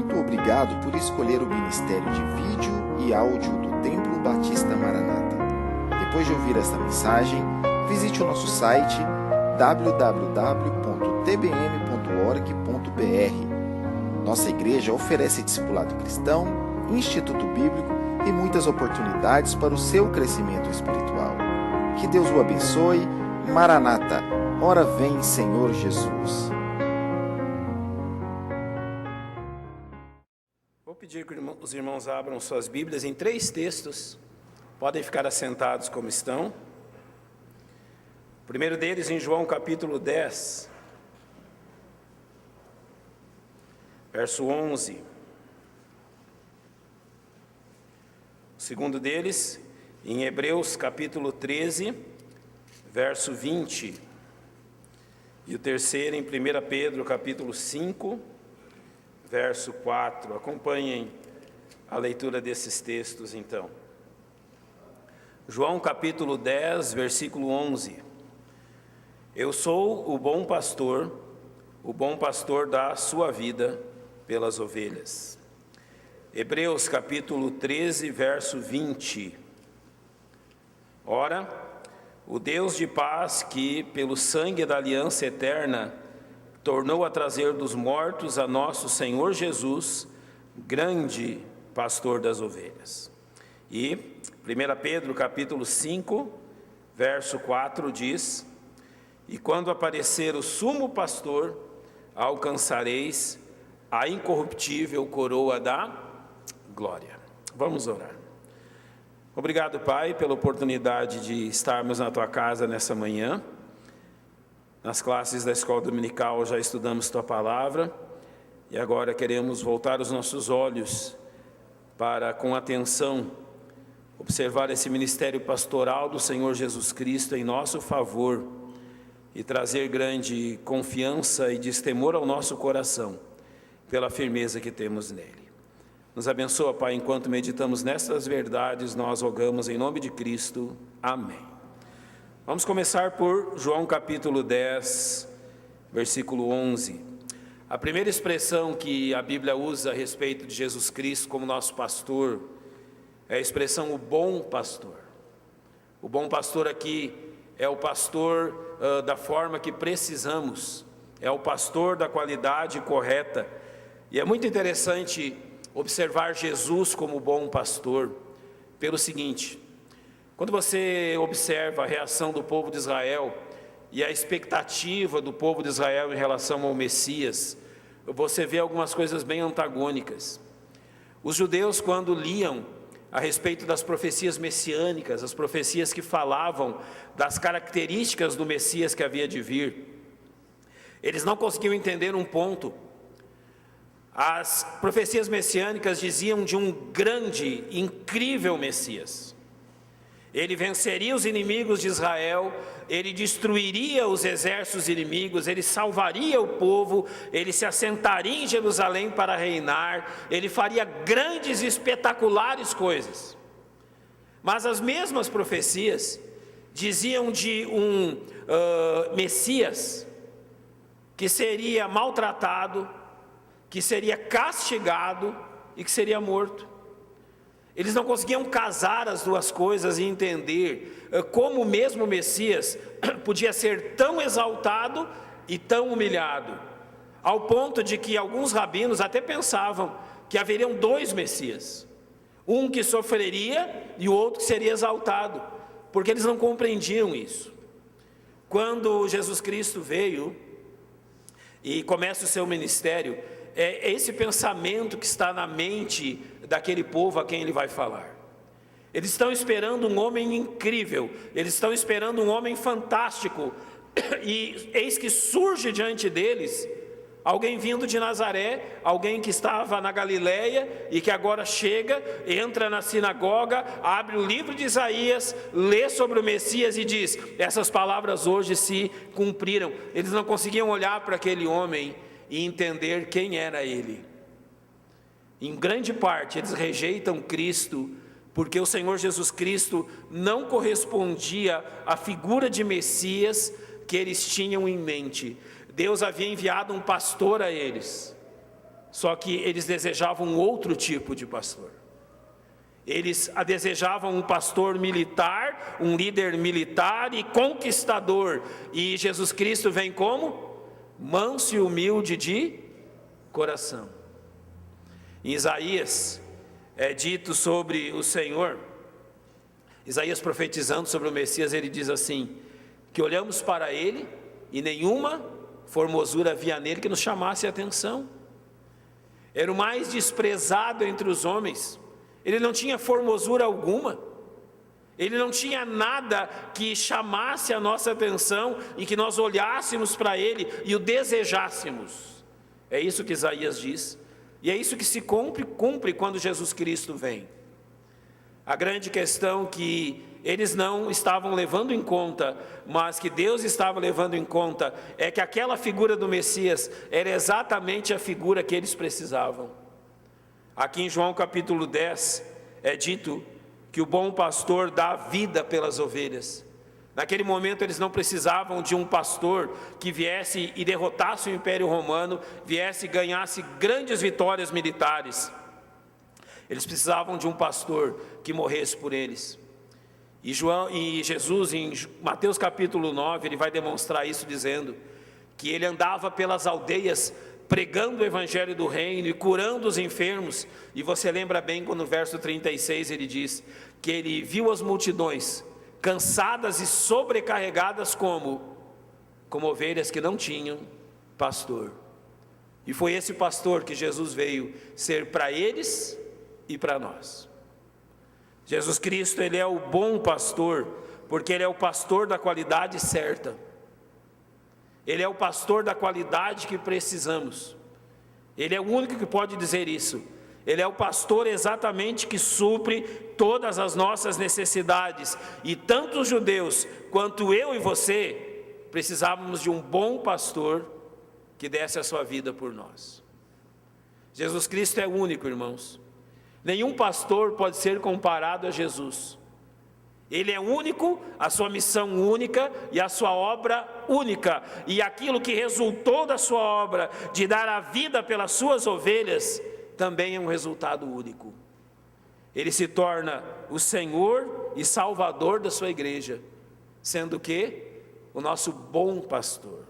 Muito obrigado por escolher o Ministério de Vídeo e Áudio do Templo Batista Maranata. Depois de ouvir esta mensagem, visite o nosso site www.tbm.org.br. Nossa igreja oferece discipulado cristão, instituto bíblico e muitas oportunidades para o seu crescimento espiritual. Que Deus o abençoe. Maranata, ora vem, Senhor Jesus. Vou pedir que os irmãos abram suas Bíblias em 3 textos. Podem ficar assentados como estão. O primeiro deles em João capítulo 10, verso 11. O segundo deles em Hebreus capítulo 13, verso 20. E o terceiro em 1 Pedro capítulo 5, verso 4. Acompanhem a leitura desses textos, então. João capítulo 10, versículo 11. Eu sou o bom pastor dá a sua vida pelas ovelhas. Hebreus capítulo 13, verso 20. Ora, o Deus de paz que, pelo sangue da aliança eterna, tornou a trazer dos mortos a nosso Senhor Jesus, grande pastor das ovelhas. E 1 Pedro capítulo 5, verso 4 diz: E quando aparecer o sumo pastor, alcançareis a incorruptível coroa da glória. Vamos orar. Obrigado, Pai, pela oportunidade de estarmos na Tua casa nessa manhã. Nas classes da escola dominical já estudamos Tua palavra e agora queremos voltar os nossos olhos para, com atenção, observar esse ministério pastoral do Senhor Jesus Cristo em nosso favor e trazer grande confiança e destemor ao nosso coração pela firmeza que temos nele. Nos abençoa, Pai, enquanto meditamos nessas verdades, nós rogamos em nome de Cristo. Amém. Vamos começar por João capítulo 10, versículo 11. A primeira expressão que a Bíblia usa a respeito de Jesus Cristo como nosso pastor é a expressão o bom pastor. O bom pastor aqui é o pastor da forma que precisamos, é o pastor da qualidade correta. E é muito interessante observar Jesus como bom pastor pelo seguinte: quando você observa a reação do povo de Israel e a expectativa do povo de Israel em relação ao Messias, você vê algumas coisas bem antagônicas. Os judeus, quando liam a respeito das profecias messiânicas, as profecias que falavam das características do Messias que havia de vir, eles não conseguiam entender um ponto. As profecias messiânicas diziam de um grande, incrível Messias. Ele venceria os inimigos de Israel, ele destruiria os exércitos inimigos, ele salvaria o povo, ele se assentaria em Jerusalém para reinar, ele faria grandes e espetaculares coisas. Mas as mesmas profecias diziam de um Messias que seria maltratado, que seria castigado e que seria morto. Eles não conseguiam casar as duas coisas e entender como o mesmo Messias podia ser tão exaltado e tão humilhado, ao ponto de que alguns rabinos até pensavam que haveriam 2 Messias, um que sofreria e o outro que seria exaltado, porque eles não compreendiam isso. Quando Jesus Cristo veio e começa o seu ministério, é esse pensamento que está na mente daquele povo a quem ele vai falar. Eles estão esperando um homem incrível, eles estão esperando um homem fantástico, e eis que surge diante deles alguém vindo de Nazaré, alguém que estava na Galileia e que agora chega, entra na sinagoga, abre o livro de Isaías, lê sobre o Messias e diz: essas palavras hoje se cumpriram. Eles não conseguiam olhar para aquele homem e entender quem era ele. Em grande parte eles rejeitam Cristo porque o Senhor Jesus Cristo não correspondia à figura de Messias que eles tinham em mente. Deus havia enviado um pastor a eles, Só que eles desejavam um outro tipo de pastor. Eles desejavam um pastor militar, um líder militar e conquistador. E Jesus Cristo vem como? Manso e humilde de coração. Em Isaías é dito sobre o Senhor, Isaías profetizando sobre o Messias, ele diz assim, que olhamos para ele e nenhuma formosura havia nele que nos chamasse a atenção. Era o mais desprezado entre os homens. Ele não tinha formosura alguma. Ele não tinha nada que chamasse a nossa atenção e que nós olhássemos para ele e o desejássemos. É isso que Isaías diz. E é isso que se cumpre quando Jesus Cristo vem. A grande questão que eles não estavam levando em conta, mas que Deus estava levando em conta, é que aquela figura do Messias era exatamente a figura que eles precisavam. Aqui em João capítulo 10 é dito que o bom pastor dá vida pelas ovelhas. Naquele momento eles não precisavam de um pastor que viesse e derrotasse o Império Romano, viesse e ganhasse grandes vitórias militares. Eles precisavam de um pastor que morresse por eles. E Jesus, em Mateus capítulo 9, ele vai demonstrar isso dizendo que ele andava pelas aldeias pregando o evangelho do reino e curando os enfermos. E você lembra bem quando no verso 36 ele diz que ele viu as multidões cansadas e sobrecarregadas como ovelhas que não tinham pastor. E foi esse pastor que Jesus veio ser para eles e para nós. Jesus Cristo, ele é o bom pastor, porque ele é o pastor da qualidade certa. Ele é o pastor da qualidade que precisamos. Ele é o único que pode dizer isso. Ele é o pastor exatamente que supre todas as nossas necessidades. E tanto os judeus quanto eu e você precisávamos de um bom pastor que desse a sua vida por nós. Jesus Cristo é único, irmãos. Nenhum pastor pode ser comparado a Jesus. Ele é único, a sua missão única e a sua obra única. E aquilo que resultou da sua obra, de dar a vida pelas suas ovelhas, também é um resultado único. Ele se torna o Senhor e Salvador da sua igreja, sendo o quê? O nosso bom pastor.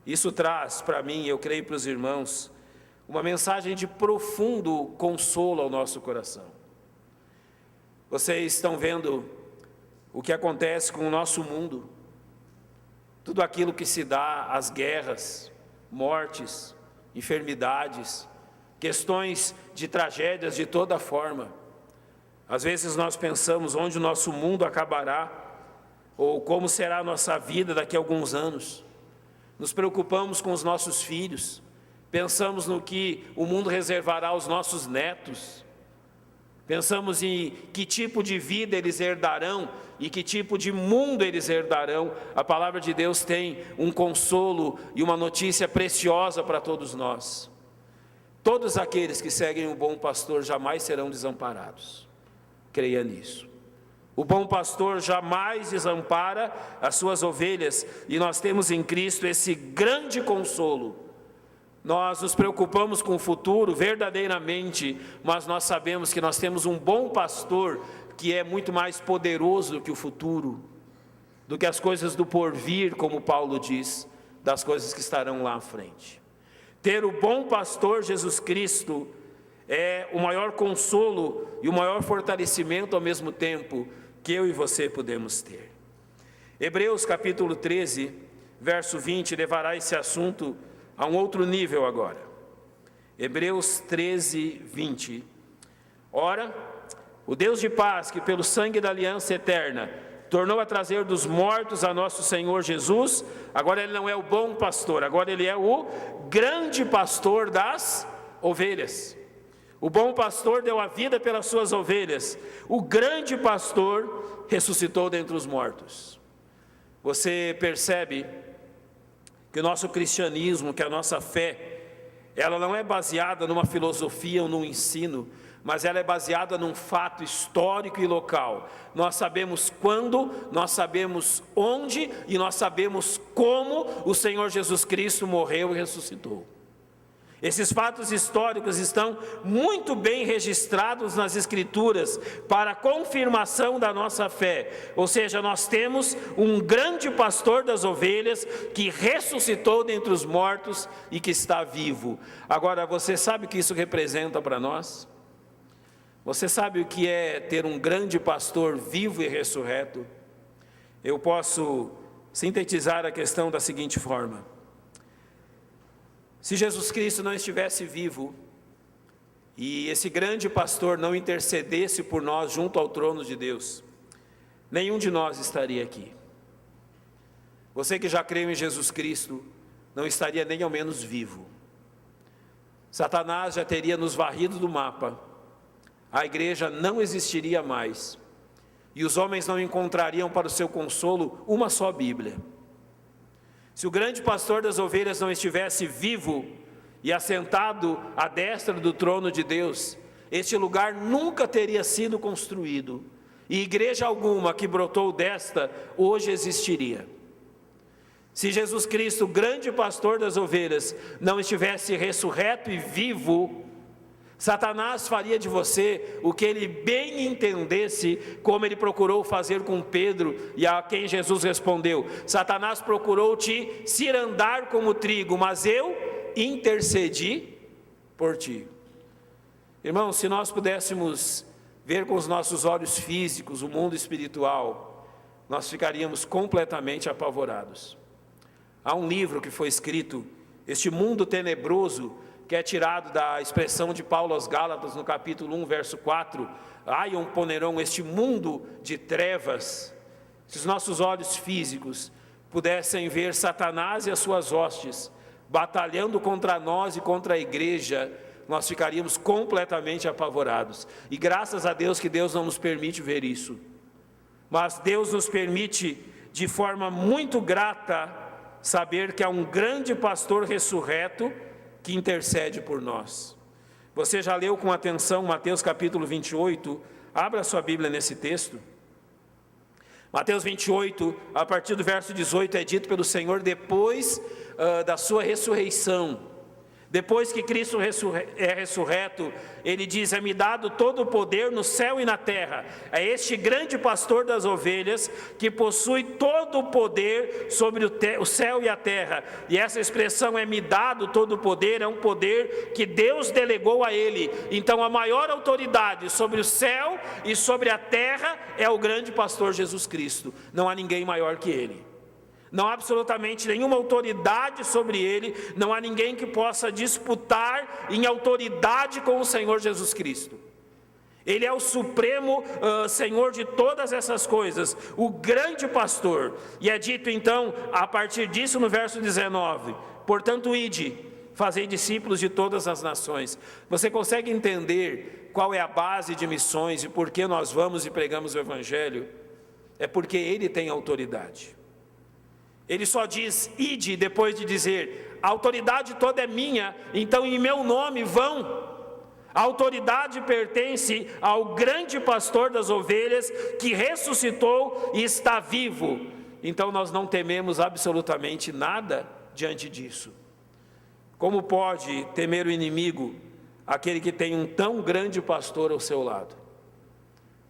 Isso traz para mim, eu creio para os irmãos, uma mensagem de profundo consolo ao nosso coração. Vocês estão vendo o que acontece com o nosso mundo, tudo aquilo que se dá, as guerras, mortes, enfermidades, questões de tragédias de toda forma. Às vezes nós pensamos onde o nosso mundo acabará, ou como será a nossa vida daqui a alguns anos. Nos preocupamos com os nossos filhos, pensamos no que o mundo reservará aos nossos netos, pensamos em que tipo de vida eles herdarão e que tipo de mundo eles herdarão. A palavra de Deus tem um consolo e uma notícia preciosa para todos nós. Todos aqueles que seguem o bom pastor jamais serão desamparados. Creia nisso. O bom pastor jamais desampara as suas ovelhas, e nós temos em Cristo esse grande consolo. Nós nos preocupamos com o futuro verdadeiramente, mas nós sabemos que nós temos um bom pastor que é muito mais poderoso do que o futuro, do que as coisas do porvir, como Paulo diz, das coisas que estarão lá à frente. Ter o bom pastor Jesus Cristo é o maior consolo e o maior fortalecimento ao mesmo tempo que eu e você podemos ter. Hebreus capítulo 13, verso 20, levará esse assunto a um outro nível agora. Hebreus 13, 20. Ora, o Deus de paz, que pelo sangue da aliança eterna tornou a trazer dos mortos a nosso Senhor Jesus, agora ele não é o bom pastor, agora ele é o grande pastor das ovelhas. O bom pastor deu a vida pelas suas ovelhas. O grande pastor ressuscitou dentre os mortos. Você percebe que o nosso cristianismo, que a nossa fé, ela não é baseada numa filosofia ou num ensino, mas ela é baseada num fato histórico e local. Nós sabemos quando, nós sabemos onde e nós sabemos como o Senhor Jesus Cristo morreu e ressuscitou. Esses fatos históricos estão muito bem registrados nas Escrituras para a confirmação da nossa fé. Ou seja, nós temos um grande pastor das ovelhas que ressuscitou dentre os mortos e que está vivo. Agora, você sabe o que isso representa para nós? Você sabe o que é ter um grande pastor vivo e ressurreto? Eu posso sintetizar a questão da seguinte forma: se Jesus Cristo não estivesse vivo e esse grande pastor não intercedesse por nós junto ao trono de Deus, nenhum de nós estaria aqui. Você que já creu em Jesus Cristo não estaria nem ao menos vivo. Satanás já teria nos varrido do mapa, a igreja não existiria mais e os homens não encontrariam para o seu consolo uma só Bíblia. Se o grande pastor das ovelhas não estivesse vivo e assentado à destra do trono de Deus, este lugar nunca teria sido construído, e igreja alguma que brotou desta hoje existiria. Se Jesus Cristo, grande pastor das ovelhas, não estivesse ressurreto e vivo, Satanás faria de você o que ele bem entendesse, como ele procurou fazer com Pedro, e a quem Jesus respondeu: Satanás procurou te cirandar como trigo, mas eu intercedi por ti. Irmãos, se nós pudéssemos ver com os nossos olhos físicos o mundo espiritual, nós ficaríamos completamente apavorados. Há um livro que foi escrito, Este Mundo Tenebroso, que é tirado da expressão de Paulo aos Gálatas, no capítulo 1, verso 4, Aion Poneron, este mundo de trevas. Se os nossos olhos físicos pudessem ver Satanás e as suas hostes batalhando contra nós e contra a igreja, nós ficaríamos completamente apavorados. E graças a Deus que Deus não nos permite ver isso. Mas Deus nos permite, de forma muito grata, saber que há um grande pastor ressurreto que intercede por nós. Você já leu com atenção Mateus capítulo 28? Abra sua Bíblia nesse texto. Mateus 28, a partir do verso 18, é dito pelo Senhor depois da sua ressurreição. Depois que Cristo é ressurreto, ele diz: é-me dado todo o poder no céu e na terra. É este grande pastor das ovelhas que possui todo o poder sobre o céu e a terra. E essa expressão é-me dado todo o poder, é um poder que Deus delegou a ele. Então a maior autoridade sobre o céu e sobre a terra é o grande pastor Jesus Cristo. Não há ninguém maior que ele. Não há absolutamente nenhuma autoridade sobre ele, não há ninguém que possa disputar em autoridade com o Senhor Jesus Cristo. Ele é o supremo Senhor de todas essas coisas, o grande pastor. E é dito então, a partir disso no verso 19, portanto ide, fazei discípulos de todas as nações. Você consegue entender qual é a base de missões e por que nós vamos e pregamos o Evangelho? É porque ele tem autoridade. Ele só diz ide depois de dizer: a autoridade toda é minha, então em meu nome vão. A autoridade pertence ao grande pastor das ovelhas que ressuscitou e está vivo. Então nós não tememos absolutamente nada diante disso. Como pode temer o inimigo, aquele que tem um tão grande pastor ao seu lado?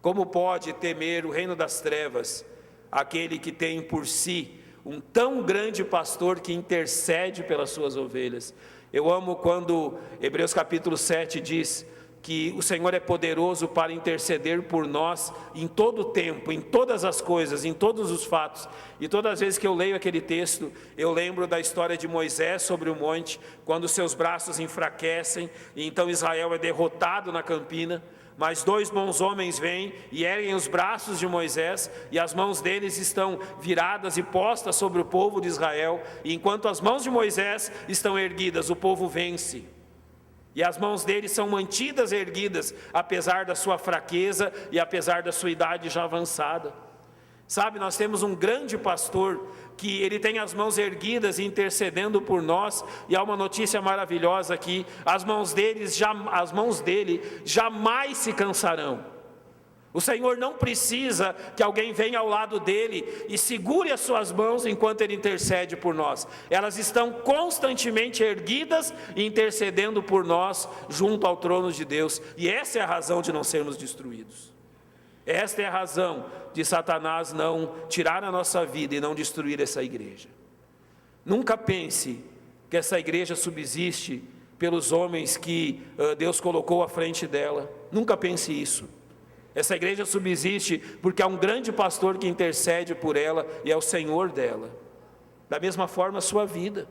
Como pode temer o reino das trevas, aquele que tem por si um tão grande pastor que intercede pelas suas ovelhas? Eu amo quando Hebreus capítulo 7 diz que o Senhor é poderoso para interceder por nós em todo o tempo, em todas as coisas, em todos os fatos. E todas as vezes que eu leio aquele texto, eu lembro da história de Moisés sobre o monte, quando seus braços enfraquecem, e então Israel é derrotado na campina. Mas dois bons homens vêm e erguem os braços de Moisés, e as mãos deles estão viradas e postas sobre o povo de Israel, e enquanto as mãos de Moisés estão erguidas, o povo vence. E as mãos deles são mantidas erguidas, apesar da sua fraqueza e apesar da sua idade já avançada. Sabe, nós temos um grande pastor que ele tem as mãos erguidas intercedendo por nós, e há uma notícia maravilhosa aqui: as mãos dele jamais se cansarão. O Senhor não precisa que alguém venha ao lado dele e segure as suas mãos enquanto ele intercede por nós. Elas estão constantemente erguidas e intercedendo por nós junto ao trono de Deus. E essa é a razão de não sermos destruídos. Esta é a razão de Satanás não tirar a nossa vida e não destruir essa igreja. Nunca pense que essa igreja subsiste pelos homens que Deus colocou à frente dela. Nunca pense isso. Essa igreja subsiste porque há um grande pastor que intercede por ela e é o Senhor dela. Da mesma forma a sua vida.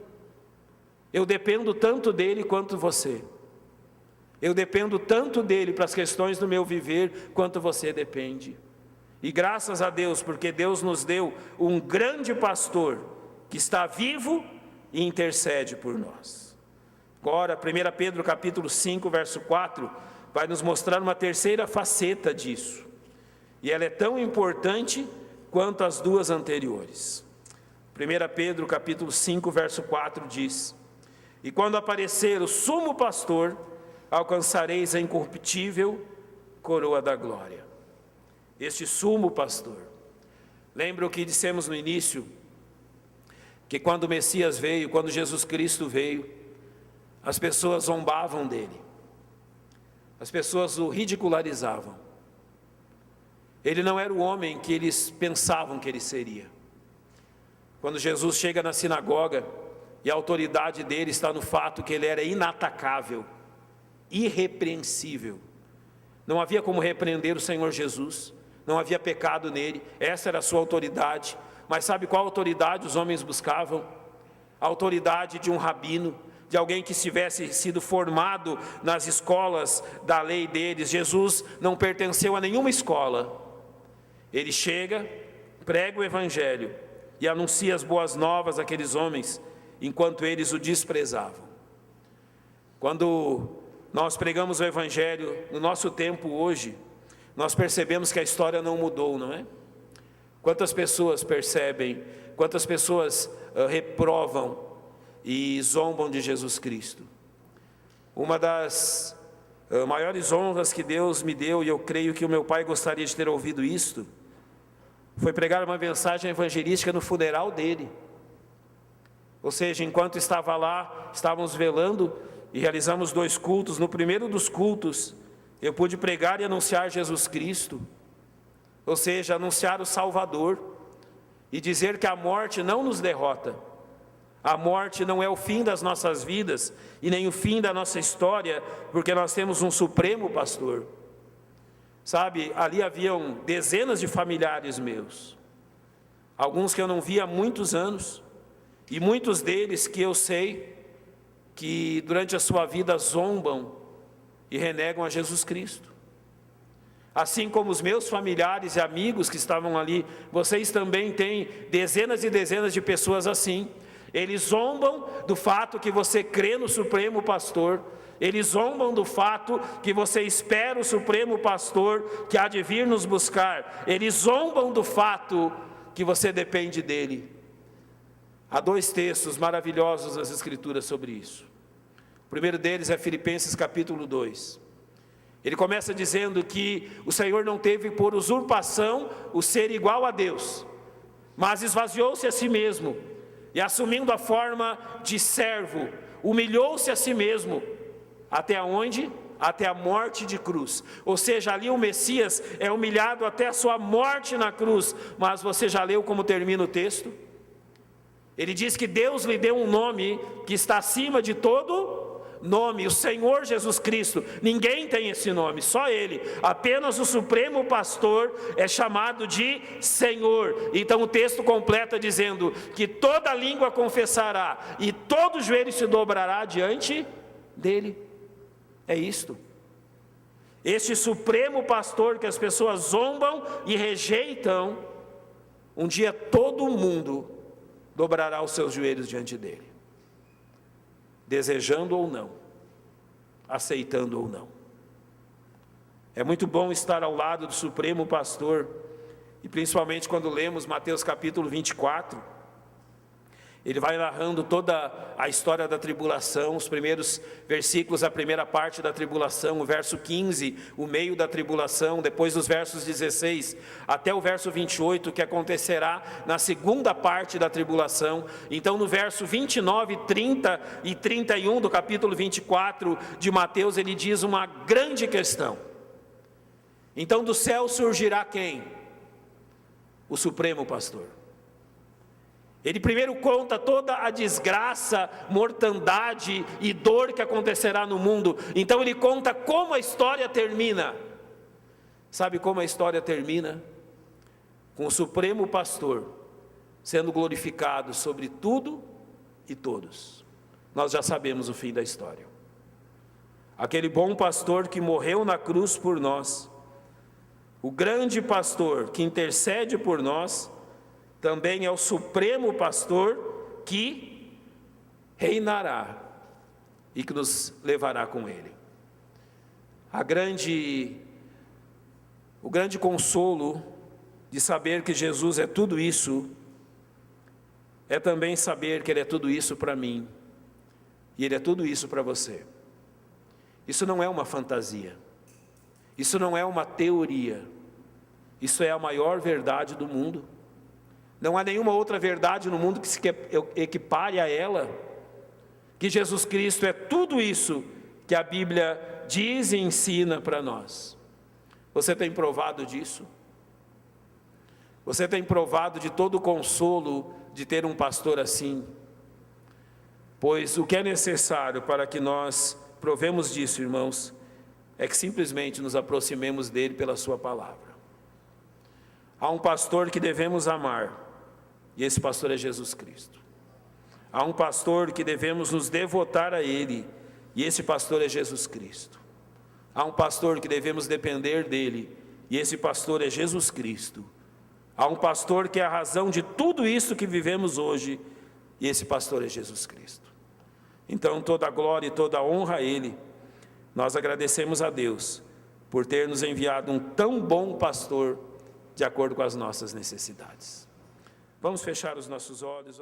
Eu dependo tanto dele quanto você. Eu dependo tanto dele para as questões do meu viver quanto você depende. E graças a Deus, porque Deus nos deu um grande pastor que está vivo e intercede por nós. Agora, 1 Pedro capítulo 5, verso 4, vai nos mostrar uma terceira faceta disso. E ela é tão importante quanto as duas anteriores. 1 Pedro capítulo 5, verso 4 diz: E quando aparecer o sumo pastor, alcançareis a incorruptível coroa da glória. Este sumo pastor. Lembra o que dissemos no início? Que quando o Messias veio, quando Jesus Cristo veio, as pessoas zombavam dele. As pessoas o ridicularizavam. Ele não era o homem que eles pensavam que ele seria. Quando Jesus chega na sinagoga, e a autoridade dele está no fato que ele era inatacável, irrepreensível. Não havia como repreender o Senhor Jesus, não havia pecado nele, essa era a sua autoridade. Mas sabe qual autoridade os homens buscavam? A autoridade de um rabino, de alguém que tivesse sido formado nas escolas da lei deles. Jesus não pertenceu a nenhuma escola. Ele chega, prega o evangelho e anuncia as boas novas àqueles homens, enquanto eles o desprezavam. Quando nós pregamos o evangelho no nosso tempo hoje, nós percebemos que a história não mudou, não é? Quantas pessoas percebem, quantas pessoas reprovam e zombam de Jesus Cristo. Uma das maiores honras que Deus me deu, e eu creio que o meu pai gostaria de ter ouvido isto, foi pregar uma mensagem evangelística no funeral dele. Ou seja, enquanto estava lá, estávamos velando e realizamos 2 cultos. No primeiro dos cultos, eu pude pregar e anunciar Jesus Cristo. Ou seja, anunciar o Salvador e dizer que a morte não nos derrota. A morte não é o fim das nossas vidas e nem o fim da nossa história, porque nós temos um supremo pastor. Sabe, ali haviam dezenas de familiares meus, alguns que eu não via há muitos anos, e muitos deles que eu sei que durante a sua vida zombam e renegam a Jesus Cristo. Assim como os meus familiares e amigos que estavam ali, vocês também têm dezenas e dezenas de pessoas assim. Eles zombam do fato que você crê no Supremo Pastor. Eles zombam do fato que você espera o Supremo Pastor que há de vir nos buscar. Eles zombam do fato que você depende dele. Há 2 textos maravilhosos nas Escrituras sobre isso. O primeiro deles é Filipenses capítulo 2. Ele começa dizendo que o Senhor não teve por usurpação o ser igual a Deus, mas esvaziou-se a si mesmo, e assumindo a forma de servo, humilhou-se a si mesmo, até onde? Até a morte de cruz. Ou seja, ali o Messias é humilhado até a sua morte na cruz. Mas você já leu como termina o texto? Ele diz que Deus lhe deu um nome que está acima de todo nome, o Senhor Jesus Cristo. Ninguém tem esse nome, só Ele. Apenas o Supremo Pastor é chamado de Senhor. Então o texto completa dizendo que toda língua confessará e todo joelho se dobrará diante dele. É isto. Este Supremo Pastor que as pessoas zombam e rejeitam, um dia todo mundo dobrará os seus joelhos diante dele, desejando ou não, aceitando ou não. É muito bom estar ao lado do Supremo Pastor, e principalmente quando lemos Mateus capítulo 24, Ele vai narrando toda a história da tribulação, os primeiros versículos, a primeira parte da tribulação, o verso 15, o meio da tribulação, depois os versos 16 até o verso 28, que acontecerá na segunda parte da tribulação. Então, no verso 29, 30 e 31 do capítulo 24 de Mateus, ele diz uma grande questão. Então, do céu surgirá quem? O Supremo Pastor. Ele primeiro conta toda a desgraça, mortandade e dor que acontecerá no mundo. Então ele conta como a história termina. Sabe como a história termina? Com o Supremo Pastor sendo glorificado sobre tudo e todos. Nós já sabemos o fim da história. Aquele bom pastor que morreu na cruz por nós, o grande pastor que intercede por nós, também é o Supremo Pastor que reinará e que nos levará com Ele. O grande consolo de saber que Jesus é tudo isso, é também saber que Ele é tudo isso para mim, e Ele é tudo isso para você. Isso não é uma fantasia, isso não é uma teoria, isso é a maior verdade do mundo. Não há nenhuma outra verdade no mundo que se equipare a ela, que Jesus Cristo é tudo isso que a Bíblia diz e ensina para nós. Você tem provado disso? Você tem provado de todo o consolo de ter um pastor assim? Pois o que é necessário para que nós provemos disso, irmãos, é que simplesmente nos aproximemos dele pela sua palavra. Há um pastor que devemos amar, e esse pastor é Jesus Cristo. Há um pastor que devemos nos devotar a Ele, e esse pastor é Jesus Cristo. Há um pastor que devemos depender dEle, e esse pastor é Jesus Cristo. Há um pastor que é a razão de tudo isso que vivemos hoje, e esse pastor é Jesus Cristo. Então, toda a glória e toda a honra a Ele. Nós agradecemos a Deus por ter nos enviado um tão bom pastor, de acordo com as nossas necessidades. Vamos fechar os nossos olhos.